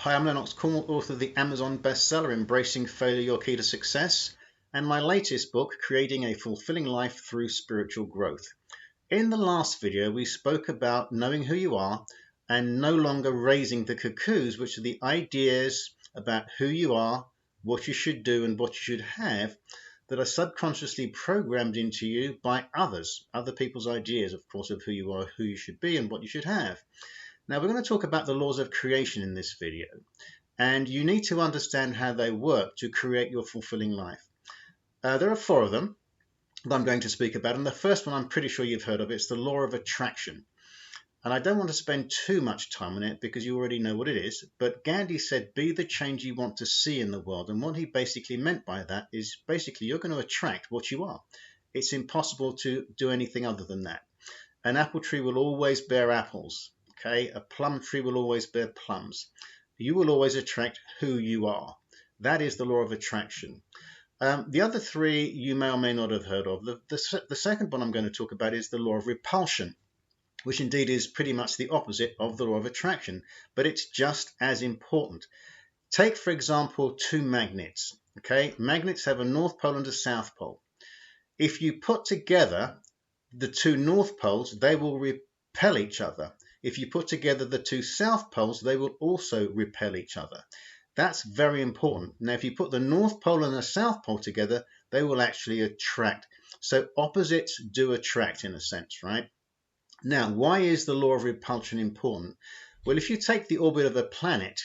Hi, I'm Lennox Cornwall, author of the Amazon bestseller Embracing Failure, Your Key to Success, and my latest book, Creating a Fulfilling Life Through Spiritual Growth. In the last video, we spoke about knowing who you are and no longer raising the cuckoos, which are the ideas about who you are, what you should do, and what you should have that are subconsciously programmed into you by others, other people's ideas, of course, of who you are, who you should be, and what you should have. Now, we're going to talk about the laws of creation in this video, and you need to understand how they work to create your fulfilling life. There are 4 of them that I'm going to speak about, and the first one I'm pretty sure you've heard of. It's the law of attraction. And I don't want to spend too much time on it because you already know what it is, but Gandhi said, be the change you want to see in the world. And what he basically meant by that is basically you're going to attract what you are. It's impossible to do anything other than that. An apple tree will always bear apples. Okay, a plum tree will always bear plums. You will always attract who you are. That is the law of attraction. The other 3 you may or may not have heard of. The second one I'm going to talk about is the law of repulsion, which indeed is pretty much the opposite of the law of attraction, but it's just as important. Take, for example, 2 magnets. Okay, magnets have a north pole and a south pole. If you put together the 2 north poles, they will repel each other. If you put together the 2 south poles, they will also repel each other. That's very important. Now, if you put the north pole and the south pole together, they will actually attract. So opposites do attract in a sense, right? Now, why is the law of repulsion important? Well, if you take the orbit of a planet,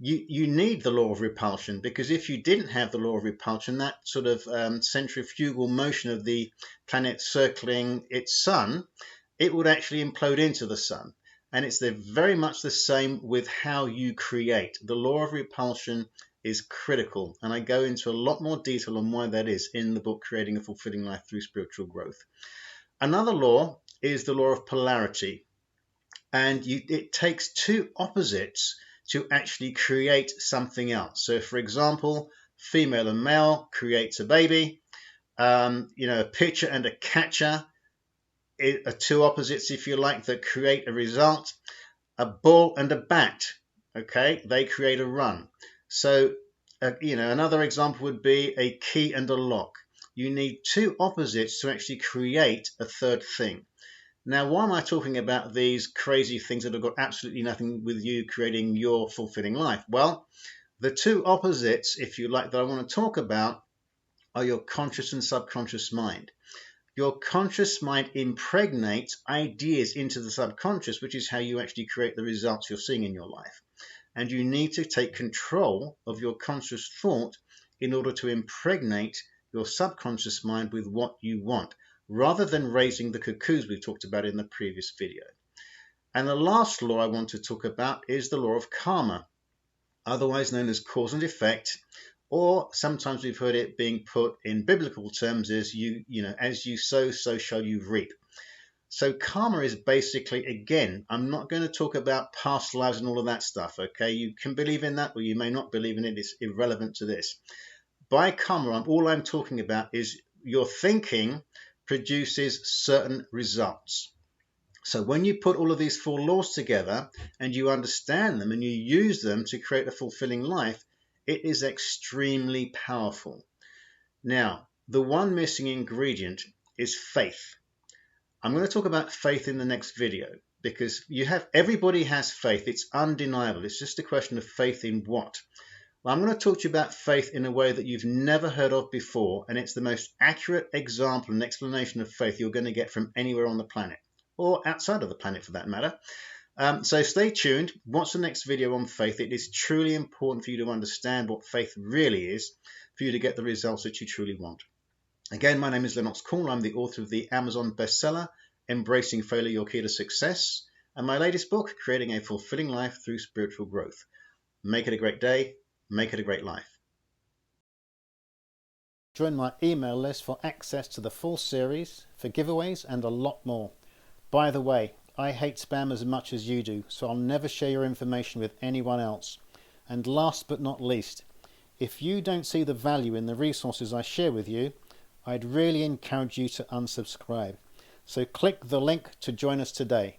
you need the law of repulsion, because if you didn't have the law of repulsion, that sort of centrifugal motion of the planet circling its sun, it would actually implode into the sun. And it's very much the same with how you create. The law of repulsion is critical. And I go into a lot more detail on why that is in the book, Creating a Fulfilling Life Through Spiritual Growth. Another law is the law of polarity. And it takes 2 opposites to actually create something else. So, for example, female and male creates a baby. A pitcher and a catcher are 2 opposites, if you like, that create a result. A ball and a bat, okay, they create a run. So, another example would be a key and a lock. You need 2 opposites to actually create a third thing. Now, why am I talking about these crazy things that have got absolutely nothing with you creating your fulfilling life? Well, the 2 opposites, if you like, that I want to talk about are your conscious and subconscious mind. Your conscious mind impregnates ideas into the subconscious, which is how you actually create the results you're seeing in your life. And you need to take control of your conscious thought in order to impregnate your subconscious mind with what you want, rather than raising the cuckoos we talked about in the previous video. And the last law I want to talk about is the law of karma, otherwise known as cause and effect. Or sometimes we've heard it being put in biblical terms as as you sow, so shall you reap. So karma is basically, again, I'm not going to talk about past lives and all of that stuff, okay? You can believe in that or you may not believe in it. It's irrelevant to this. By karma, all I'm talking about is your thinking produces certain results. So when you put all of these 4 laws together and you understand them and you use them to create a fulfilling life, it is extremely powerful. Now, the one missing ingredient is faith. I'm going to talk about faith in the next video because everybody has faith. It's undeniable. It's just a question of faith in what? Well, I'm going to talk to you about faith in a way that you've never heard of before, and it's the most accurate example and explanation of faith you're going to get from anywhere on the planet, or outside of the planet for that matter. So stay tuned. Watch the next video on faith. It is truly important for you to understand what faith really is, for you to get the results that you truly want. Again, my name is Lennox Cornwall. I'm the author of the Amazon bestseller, Embracing Failure, Your Key to Success, and my latest book, Creating a Fulfilling Life Through Spiritual Growth. Make it a great day. Make it a great life. Join my email list for access to the full series, for giveaways, and a lot more. By the way, I hate spam as much as you do, so I'll never share your information with anyone else. And last but not least, if you don't see the value in the resources I share with you, I'd really encourage you to unsubscribe. So click the link to join us today.